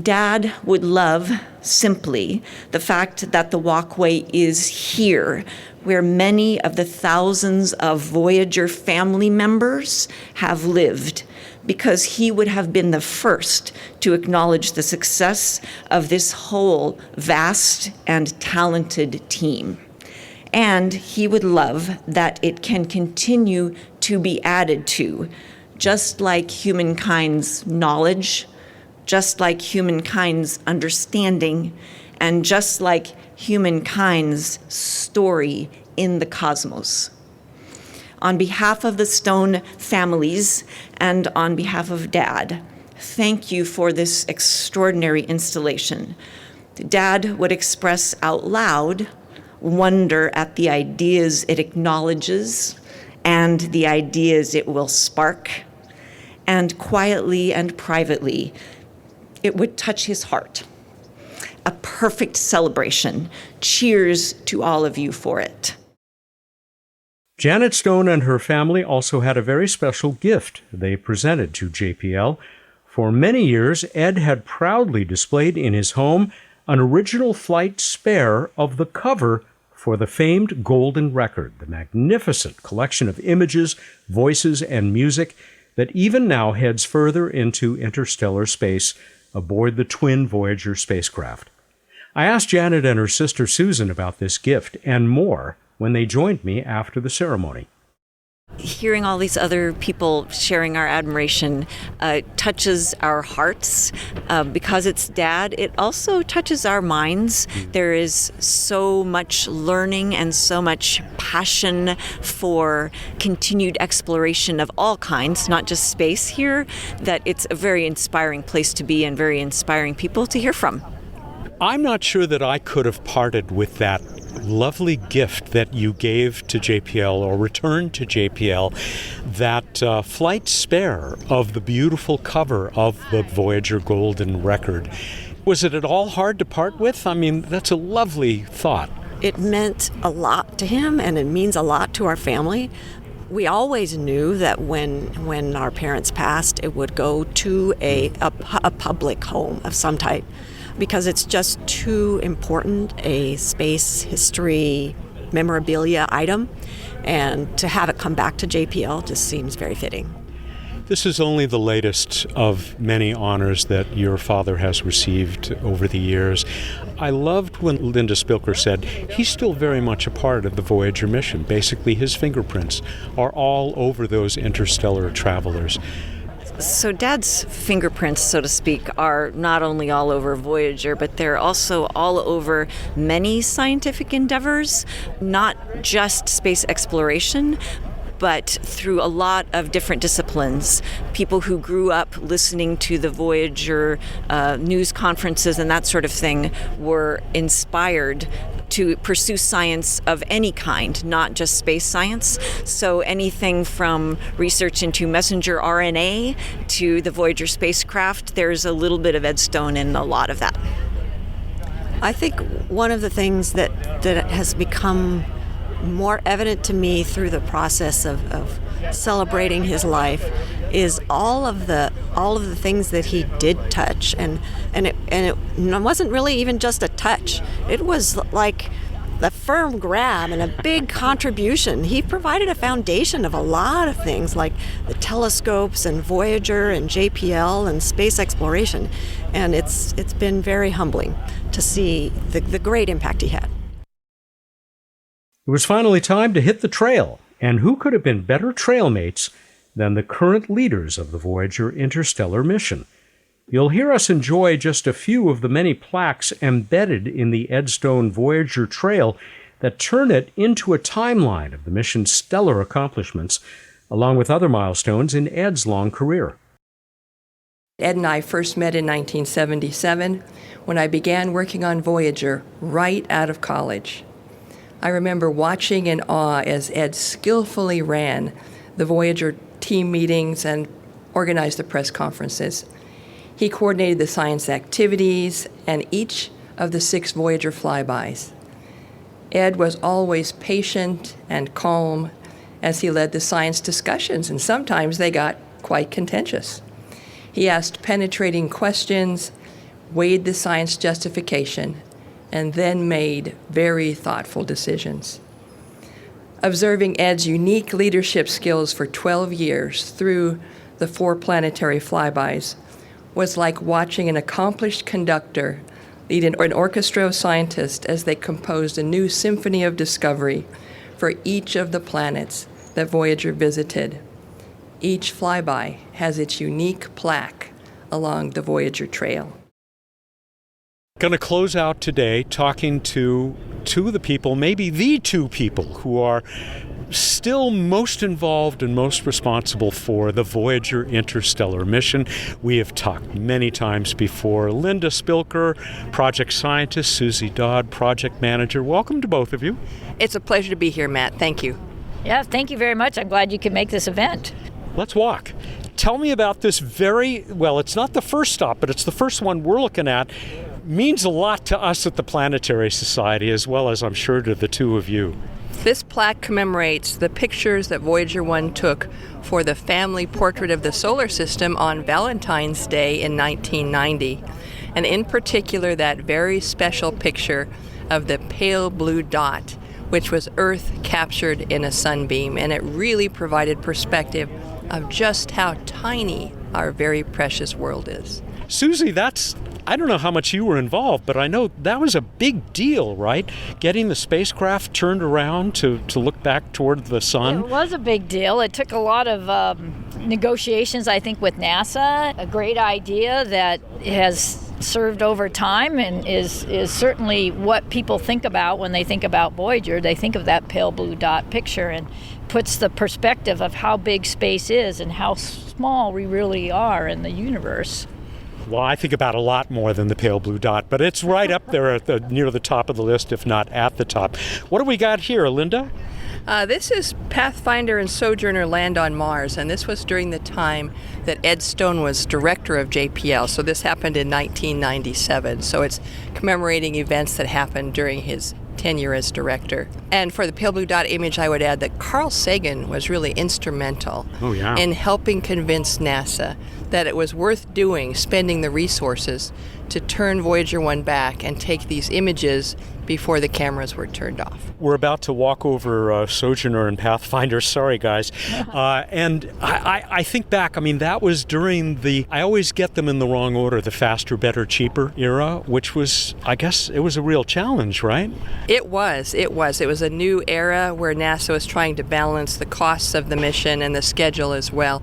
Dad would love simply the fact that the walkway is here, where many of the thousands of Voyager family members have lived, because he would have been the first to acknowledge the success of this whole vast and talented team. And he would love that it can continue to be added to, just like humankind's knowledge, just like humankind's understanding, and just like humankind's story in the cosmos. On behalf of the Stone families and on behalf of Dad, thank you for this extraordinary installation. Dad would express out loud wonder at the ideas it acknowledges and the ideas it will spark. And quietly and privately, it would touch his heart. A perfect celebration. Cheers to all of you for it. Janet Stone and her family also had a very special gift they presented to JPL. For many years, Ed had proudly displayed in his home an original flight spare of the cover for the famed Golden Record, the magnificent collection of images, voices, and music that even now heads further into interstellar space aboard the twin Voyager spacecraft. I asked Janet and her sister Susan about this gift and more when they joined me after the ceremony. Hearing all these other people sharing our admiration touches our hearts. Because it's Dad, it also touches our minds. There is so much learning and so much passion for continued exploration of all kinds, not just space here, that it's a very inspiring place to be and very inspiring people to hear from. I'm not sure that I could have parted with that lovely gift that you gave to JPL or returned to JPL, that flight spare of the beautiful cover of the Voyager Golden Record. Was it at all hard to part with? I mean, that's a lovely thought. It meant a lot to him, and it means a lot to our family. We always knew that when our parents passed, it would go to a public home of some type, because it's just too important a space history memorabilia item, and to have it come back to JPL just seems very fitting. This is only the latest of many honors that your father has received over the years. I loved when Linda Spilker said he's still very much a part of the Voyager mission. Basically, his fingerprints are all over those interstellar travelers. So Dad's fingerprints, so to speak, are not only all over Voyager, but they're also all over many scientific endeavors, not just space exploration, but through a lot of different disciplines. People who grew up listening to the Voyager news conferences and that sort of thing were inspired to pursue science of any kind, not just space science. So anything from research into messenger RNA to the Voyager spacecraft, there's a little bit of Ed Stone in a lot of that. I think one of the things that has become more evident to me through the process of celebrating his life is all of the things that he did touch, and it wasn't really even just a touch. It was like the firm grab and a big contribution. He provided a foundation of a lot of things like the telescopes and Voyager and JPL and space exploration, and it's been very humbling to see the great impact he had. It was finally time to hit the trail, and who could have been better trailmates than the current leaders of the Voyager interstellar mission? You'll hear us enjoy just a few of the many plaques embedded in the Ed Stone Voyager Trail that turn it into a timeline of the mission's stellar accomplishments, along with other milestones in Ed's long career. Ed and I first met in 1977 when I began working on Voyager right out of college. I remember watching in awe as Ed skillfully ran the Voyager team meetings and organized the press conferences. He coordinated the science activities and each of the 6 Voyager flybys. Ed was always patient and calm as he led the science discussions, and sometimes they got quite contentious. He asked penetrating questions, weighed the science justification, and then made very thoughtful decisions. Observing Ed's unique leadership skills for 12 years through the 4 planetary flybys was like watching an accomplished conductor lead an orchestra of scientists as they composed a new symphony of discovery for each of the planets that Voyager visited. Each flyby has its unique plaque along the Voyager Trail. Going to close out today talking to 2 of the people, maybe the 2 people who are still most involved and most responsible for the Voyager interstellar mission. We have talked many times before. Linda Spilker, project scientist, Susie Dodd, project manager. Welcome to both of you. It's a pleasure to be here, Matt. Thank you. Yeah, thank you very much. I'm glad you could make this event. Let's walk. Tell me about this it's not the first stop, but it's the first one we're looking at. Means a lot to us at the Planetary Society, as well as I'm sure to the two of you. This plaque commemorates the pictures that Voyager 1 took for the family portrait of the solar system on Valentine's Day in 1990. And in particular, that very special picture of the pale blue dot, which was Earth captured in a sunbeam. And it really provided perspective of just how tiny our very precious world is. Susie, I don't know how much you were involved, but I know that was a big deal, right? Getting the spacecraft turned around to look back toward the sun. It was a big deal. It took a lot of negotiations, I think, with NASA. A great idea that has served over time and is certainly what people think about when they think about Voyager. They think of that pale blue dot picture and puts the perspective of how big space is and how small we really are in the universe. Well, I think about a lot more than the pale blue dot, but it's right up there near the top of the list, if not at the top. What do we got here, Linda? This is Pathfinder and Sojourner Land on Mars, and this was during the time that Ed Stone was director of JPL, so this happened in 1997. So it's commemorating events that happened during his tenure as director. And for the pale blue dot image, I would add that Carl Sagan was really instrumental in helping convince NASA that it was worth spending the resources to turn Voyager 1 back and take these images before the cameras were turned off. We're about to walk over Sojourner and Pathfinder. Sorry, guys. And I think back, that was during I always get them in the wrong order, the faster, better, cheaper era, which was, I guess, it was a real challenge, right? It was. It was a new era where NASA was trying to balance the costs of the mission and the schedule as well.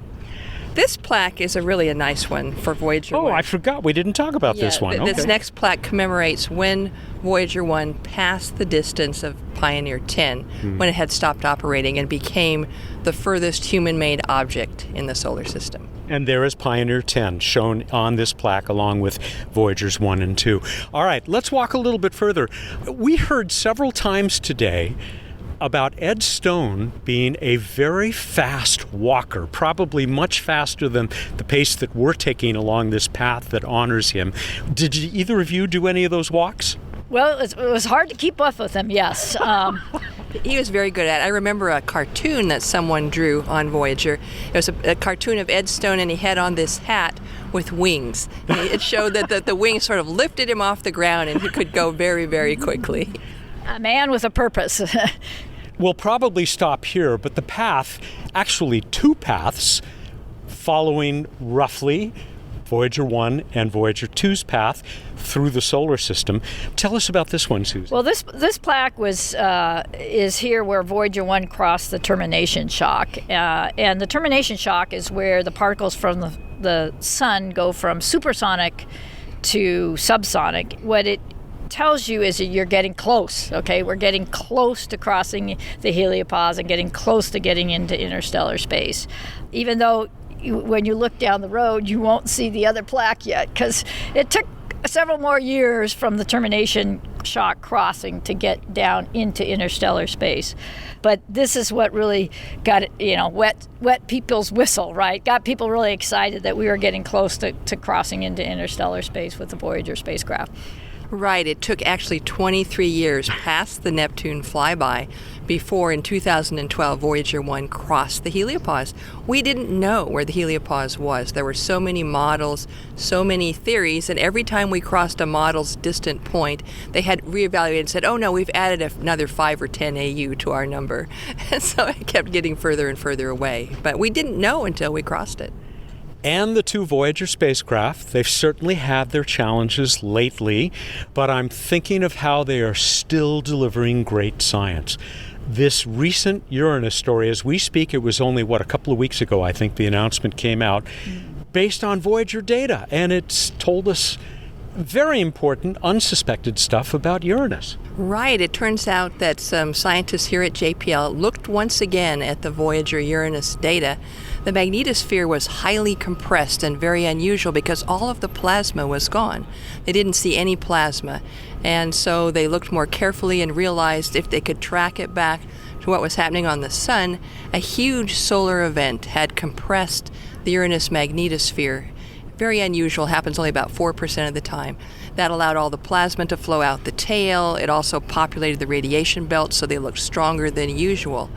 This plaque is really a nice one for Voyager 1. Oh, I forgot. We didn't talk about this one. This next plaque commemorates when Voyager 1 passed the distance of Pioneer 10, when it had stopped operating and became the furthest human-made object in the solar system. And there is Pioneer 10 shown on this plaque along with Voyagers 1 and 2. All right, let's walk a little bit further. We heard several times today about Ed Stone being a very fast walker, probably much faster than the pace that we're taking along this path that honors him. Did either of you do any of those walks? Well, it was hard to keep up with him, yes. He was very good at it. I remember a cartoon that someone drew on Voyager. It was a cartoon of Ed Stone, and he had on this hat with wings. It showed that the wings sort of lifted him off the ground, and he could go very, very quickly. A man with a purpose. We'll probably stop here, but the path, actually two paths, following roughly Voyager 1 and Voyager 2's path through the solar system. Tell us about this one, Susan. Well, this plaque is here where Voyager 1 crossed the termination shock. And the termination shock is where the particles from the sun go from supersonic to subsonic. What it tells you is that you're getting close, okay? We're getting close to crossing the heliopause and getting close to getting into interstellar space. Even though when you look down the road, you won't see the other plaque yet, because it took several more years from the termination shock crossing to get down into interstellar space. But this is what really got it, wet people's whistle, right? Got people really excited that we were getting close to crossing into interstellar space with the Voyager spacecraft. Right. It took actually 23 years past the Neptune flyby before, in 2012, Voyager 1 crossed the heliopause. We didn't know where the heliopause was. There were so many models, so many theories, and every time we crossed a model's distant point, they had reevaluated and said, oh no, we've added another 5 or 10 AU to our number. And so it kept getting further and further away. But we didn't know until we crossed it. And the two Voyager spacecraft, they've certainly had their challenges lately, but I'm thinking of how they are still delivering great science. This recent Uranus story, as we speak, it was only, a couple of weeks ago, I think the announcement came out, based on Voyager data, and it's told us very important, unsuspected stuff about Uranus. Right. It turns out that some scientists here at JPL looked once again at the Voyager Uranus data. The magnetosphere was highly compressed and very unusual because all of the plasma was gone. They didn't see any plasma. And so they looked more carefully and realized if they could track it back to what was happening on the Sun, a huge solar event had compressed the Uranus magnetosphere. Very unusual, happens only about 4% of the time. That allowed all the plasma to flow out the tail. It also populated the radiation belt so they looked stronger than usual.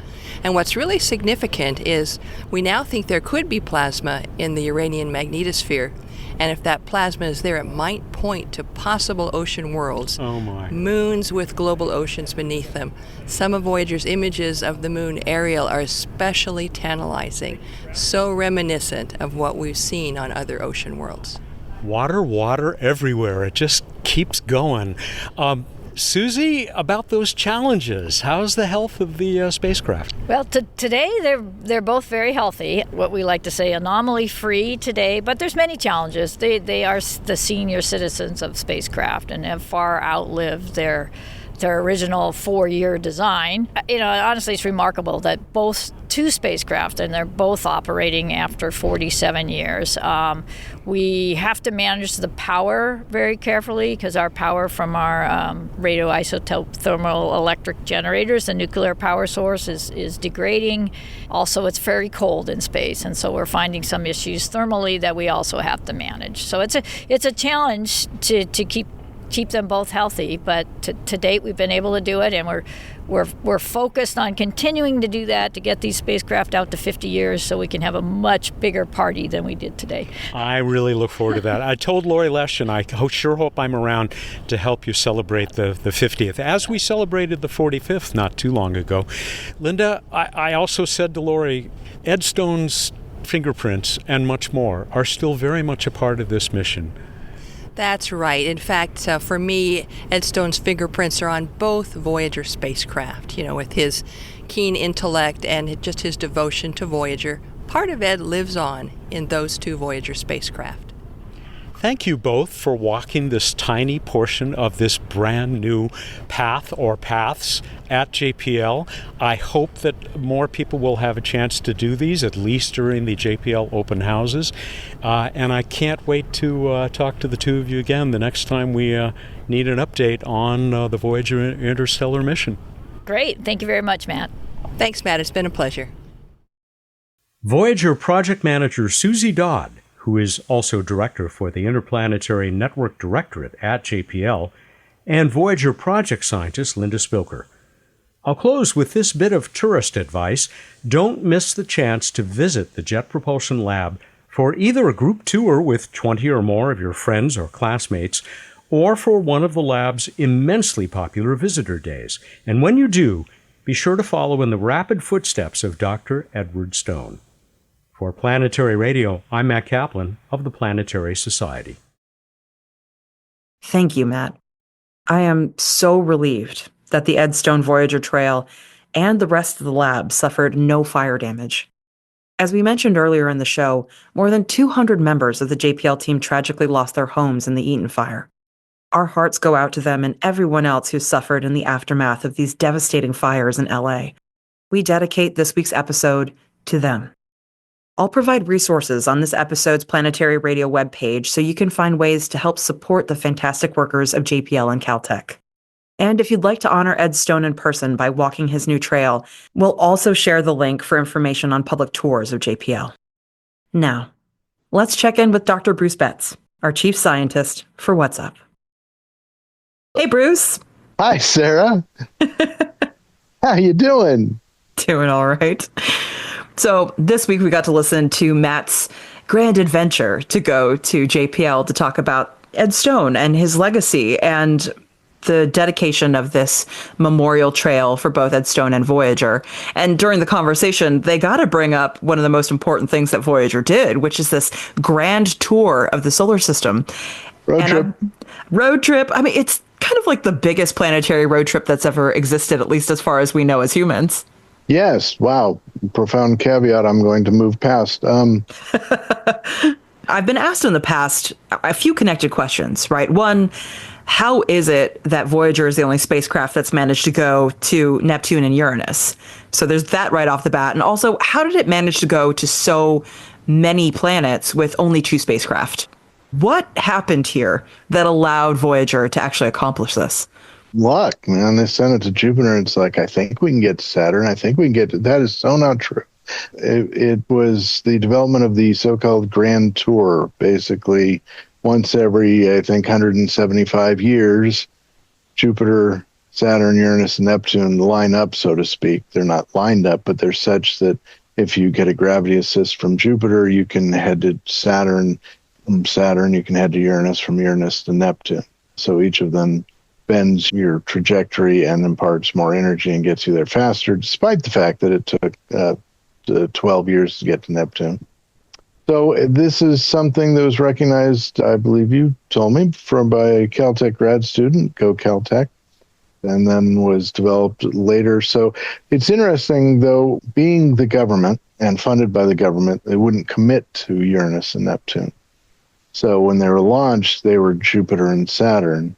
And what's really significant is we now think there could be plasma in the Uranian magnetosphere. And if that plasma is there, it might point to possible ocean worlds. Oh my. Moons with global oceans beneath them. Some of Voyager's images of the moon Ariel are especially tantalizing, so reminiscent of what we've seen on other ocean worlds. Water everywhere. It just keeps going. Susie, about those challenges, how's the health of the spacecraft? Well, today they're both very healthy. What we like to say, anomaly-free today. But there's many challenges. They are the senior citizens of spacecraft and have far outlived their original 4-year design. Honestly, it's remarkable that both two spacecraft, and they're both operating after 47 years. We have to manage the power very carefully because our power from our radioisotope thermal electric generators, the nuclear power source, is degrading. Also, it's very cold in space, and so we're finding some issues thermally that we also have to manage. So it's a challenge to keep them both healthy, but to date we've been able to do it, and we're focused on continuing to do that to get these spacecraft out to 50 years so we can have a much bigger party than we did today. I really look forward to that. I told Lori Lesh, and I sure hope I'm around to help you celebrate the 50th, as we celebrated the 45th not too long ago. Linda, I also said to Lori, Ed Stone's fingerprints and much more are still very much a part of this mission. That's right. In fact, for me, Ed Stone's fingerprints are on both Voyager spacecraft. With his keen intellect and just his devotion to Voyager, part of Ed lives on in those two Voyager spacecraft. Thank you both for walking this tiny portion of this brand new path or paths at JPL. I hope that more people will have a chance to do these, at least during the JPL open houses. And I can't wait to talk to the two of you again the next time we need an update on the Voyager interstellar mission. Great. Thank you very much, Matt. Thanks, Matt. It's been a pleasure. Voyager project manager Susie Dodd, who is also director for the Interplanetary Network Directorate at JPL, and Voyager project scientist Linda Spilker. I'll close with this bit of tourist advice. Don't miss the chance to visit the Jet Propulsion Lab for either a group tour with 20 or more of your friends or classmates, or for one of the lab's immensely popular visitor days. And when you do, be sure to follow in the rapid footsteps of Dr. Edward Stone. For Planetary Radio, I'm Matt Kaplan of the Planetary Society. Thank you, Matt. I am so relieved that the Ed Stone Voyager Trail and the rest of the lab suffered no fire damage. As we mentioned earlier in the show, more than 200 members of the JPL team tragically lost their homes in the Eaton fire. Our hearts go out to them and everyone else who suffered in the aftermath of these devastating fires in LA. We dedicate this week's episode to them. I'll provide resources on this episode's Planetary Radio webpage so you can find ways to help support the fantastic workers of JPL and Caltech. And if you'd like to honor Ed Stone in person by walking his new trail, we'll also share the link for information on public tours of JPL. Now, let's check in with Dr. Bruce Betts, our chief scientist, for What's Up. Hey, Bruce. Hi, Sarah. How you doing? Doing all right. So this week we got to listen to Matt's grand adventure to go to JPL to talk about Ed Stone and his legacy and the dedication of this memorial trail for both Ed Stone and Voyager. And during the conversation, they got to bring up one of the most important things that Voyager did, which is this grand tour of the solar system. Road trip. I mean, it's kind of like the biggest planetary road trip that's ever existed, at least as far as we know as humans. Yes. Wow. Profound caveat I'm going to move past. I've been asked in the past a few connected questions, right? One, how is it that Voyager is the only spacecraft that's managed to go to Neptune and Uranus? So there's that right off the bat. And also, how did it manage to go to so many planets with only 2 spacecraft? What happened here that allowed Voyager to actually accomplish this? luck, man. They sent it to Jupiter, and it's like, I think we can get to Saturn. I think we can get to... That is so not true. It was the development of the so-called Grand Tour. Basically, once every, I think, 175 years, Jupiter, Saturn, Uranus, and Neptune line up, so to speak. They're not lined up, but they're such that if you get a gravity assist from Jupiter, you can head to Saturn. From Saturn, you can head to Uranus. From Uranus to Neptune. So each of them bends your trajectory and imparts more energy and gets you there faster, despite the fact that it took 12 years to get to Neptune. So this is something that was recognized, I believe you told me, by a Caltech grad student, go Caltech, and then was developed later. So it's interesting, though, being the government and funded by the government, they wouldn't commit to Uranus and Neptune. So when they were launched, they were Jupiter and Saturn.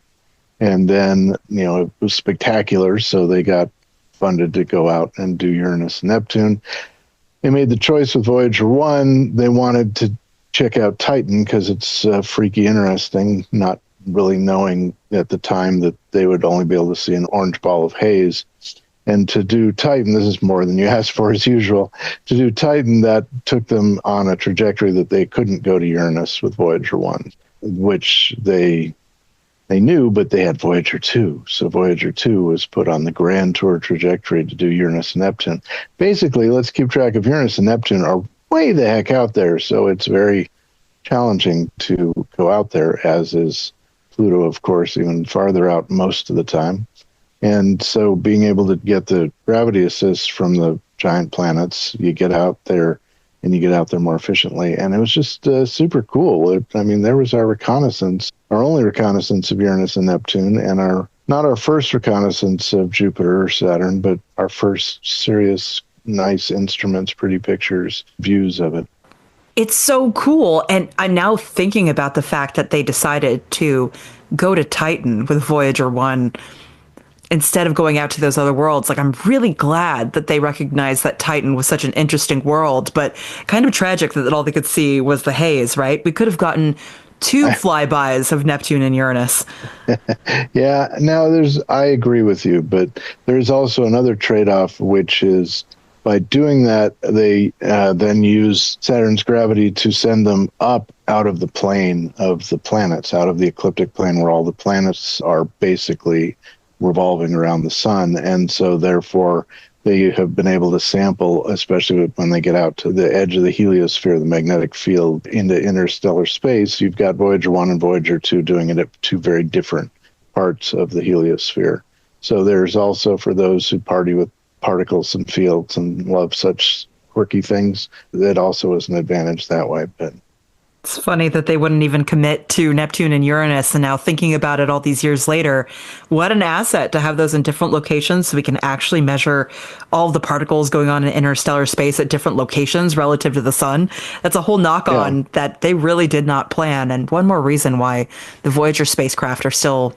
And then, it was spectacular, so they got funded to go out and do Uranus and Neptune. They made the choice with Voyager 1. They wanted to check out Titan because it's freaky interesting, not really knowing at the time that they would only be able to see an orange ball of haze. And to do Titan, this is more than you asked for as usual, to do Titan, that took them on a trajectory that they couldn't go to Uranus with Voyager 1, which they knew, but they had Voyager 2. So Voyager 2 was put on the Grand Tour trajectory to do Uranus and Neptune. Basically, let's keep track of Uranus and Neptune are way the heck out there, so it's very challenging to go out there, as is Pluto, of course, even farther out most of the time. And so being able to get the gravity assist from the giant planets, you get out there and you get out there more efficiently. And it was just super cool. There was our reconnaissance, our only reconnaissance of Uranus and Neptune, and not our first reconnaissance of Jupiter or Saturn, but our first serious, nice instruments, pretty pictures, views of it. It's so cool. And I'm now thinking about the fact that they decided to go to Titan with Voyager 1 instead of going out to those other worlds. Like, I'm really glad that they recognized that Titan was such an interesting world, but kind of tragic that all they could see was the haze, right? We could have gotten 2 flybys of Neptune and Uranus. Yeah, now I agree with you, but there's also another trade-off, which is by doing that, they then use Saturn's gravity to send them up out of the plane of the planets, out of the ecliptic plane where all the planets are basically revolving around the sun. And so therefore they have been able to sample, especially when they get out to the edge of the heliosphere, the magnetic field, into interstellar space. You've got Voyager 1 and Voyager 2 doing it at 2 very different parts of the heliosphere. So there's also, for those who party with particles and fields and love such quirky things, that also is an advantage that way. But it's funny that they wouldn't even commit to Neptune and Uranus. And now thinking about it all these years later, what an asset to have those in different locations so we can actually measure all of the particles going on in interstellar space at different locations relative to the sun. That's a whole knock-on that they really did not plan. And one more reason why the Voyager spacecraft are still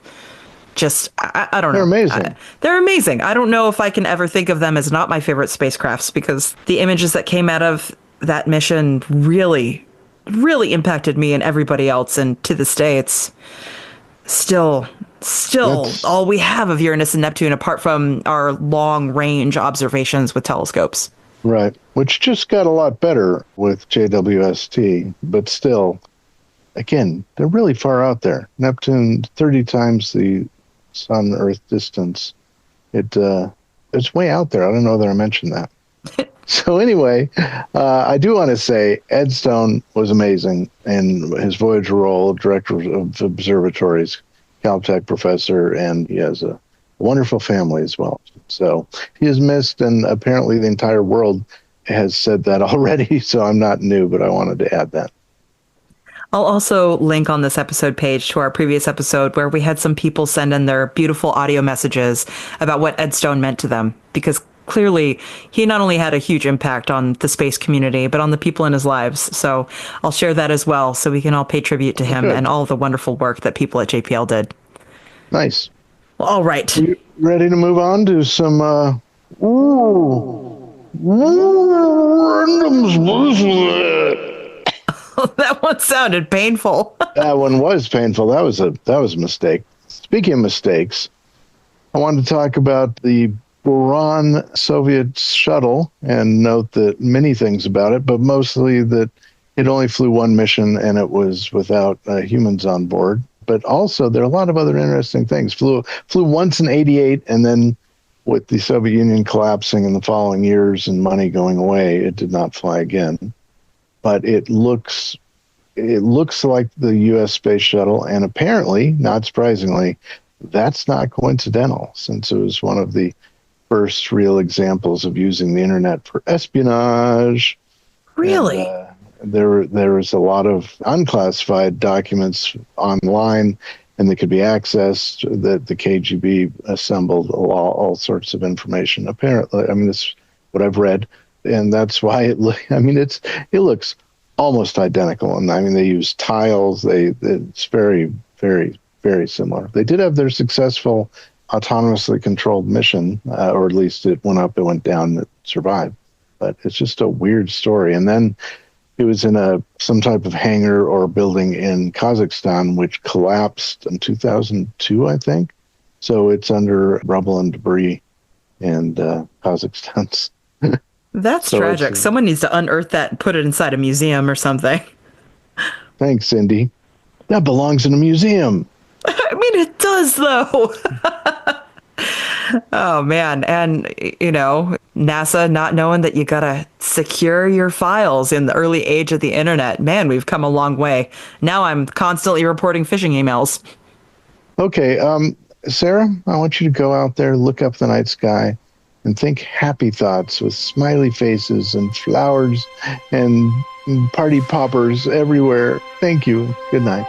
just, I don't know. They're amazing. They're amazing. I don't know if I can ever think of them as not my favorite spacecrafts, because the images that came out of that mission really impacted me and everybody else. And to this day, it's still all we have of Uranus and Neptune, apart from our long range observations with telescopes. Right. Which just got a lot better with JWST, but still, again, they're really far out there. Neptune, 30 times the Sun-Earth distance. It's way out there. I don't know that I mentioned that. So anyway, I do want to say Ed Stone was amazing in his Voyager role, director of observatories, Caltech professor, and he has a wonderful family as well. So he is missed, and apparently the entire world has said that already, so I'm not new, but I wanted to add that. I'll also link on this episode page to our previous episode where we had some people send in their beautiful audio messages about what Ed Stone meant to them, because clearly he not only had a huge impact on the space community, but on the people in his lives. So I'll share that as well, so we can all pay tribute to him and all the wonderful work that people at JPL did. Nice. Well, all right. You ready to move on to some That one sounded painful. That one was painful. That was a mistake. Speaking of mistakes, I wanted to talk about the Buran Soviet shuttle and note that many things about it, but mostly that it only flew one mission and it was without humans on board. But also there are a lot of other interesting things. Flew once in 1988, and then with the Soviet Union collapsing in the following years and money going away, it did not fly again. But it looks like the U.S. space shuttle, and apparently, not surprisingly, that's not coincidental, since it was one of the first real examples of using the internet for espionage. Really? And, there was a lot of unclassified documents online, and they could be accessed, that the KGB assembled all sorts of information. Apparently, I mean, this is what I've read, and that's why it looks almost identical. And I mean, they use tiles. It's very, very, very similar. They did have their successful autonomously controlled mission, or at least it went up, it went down, it survived. But it's just a weird story. And then it was in some type of hangar or building in Kazakhstan, which collapsed in 2002, I think. So it's under rubble and debris in Kazakhstan. That's tragic. Someone needs to unearth that and put it inside a museum or something. Thanks, Cindy. That belongs in a museum. I mean, it does, though. Oh, man. And, NASA not knowing that you got to secure your files in the early age of the internet. Man, we've come a long way. Now I'm constantly reporting phishing emails. Okay. Sarah, I want you to go out there, look up the night sky, and think happy thoughts with smiley faces and flowers and party poppers everywhere. Thank you. Good night.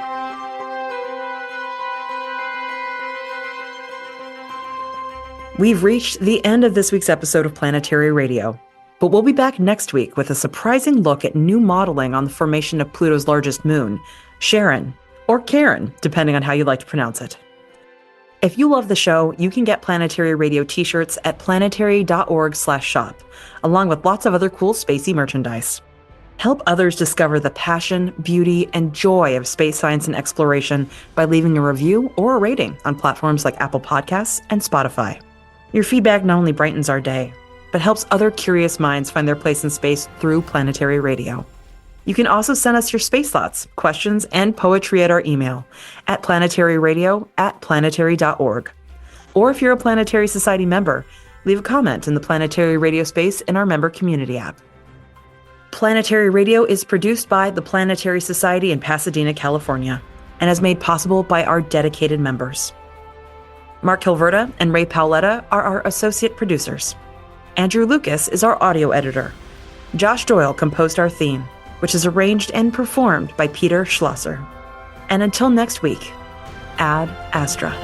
We've reached the end of this week's episode of Planetary Radio, but we'll be back next week with a surprising look at new modeling on the formation of Pluto's largest moon, Charon, or Karen, depending on how you like to pronounce it. If you love the show, you can get Planetary Radio t-shirts at planetary.org/shop, along with lots of other cool spacey merchandise. Help others discover the passion, beauty, and joy of space science and exploration by leaving a review or a rating on platforms like Apple Podcasts and Spotify. Your feedback not only brightens our day, but helps other curious minds find their place in space through Planetary Radio. You can also send us your space thoughts, questions, and poetry at our email at planetaryradio@planetary.org. Or if you're a Planetary Society member, leave a comment in the Planetary Radio space in our member community app. Planetary Radio is produced by the Planetary Society in Pasadena, California, and is made possible by our dedicated members. Mark Hilverda and Ray Paoletta are our associate producers. Andrew Lucas is our audio editor. Josh Doyle composed our theme, which is arranged and performed by Peter Schlosser. And until next week, Ad Astra.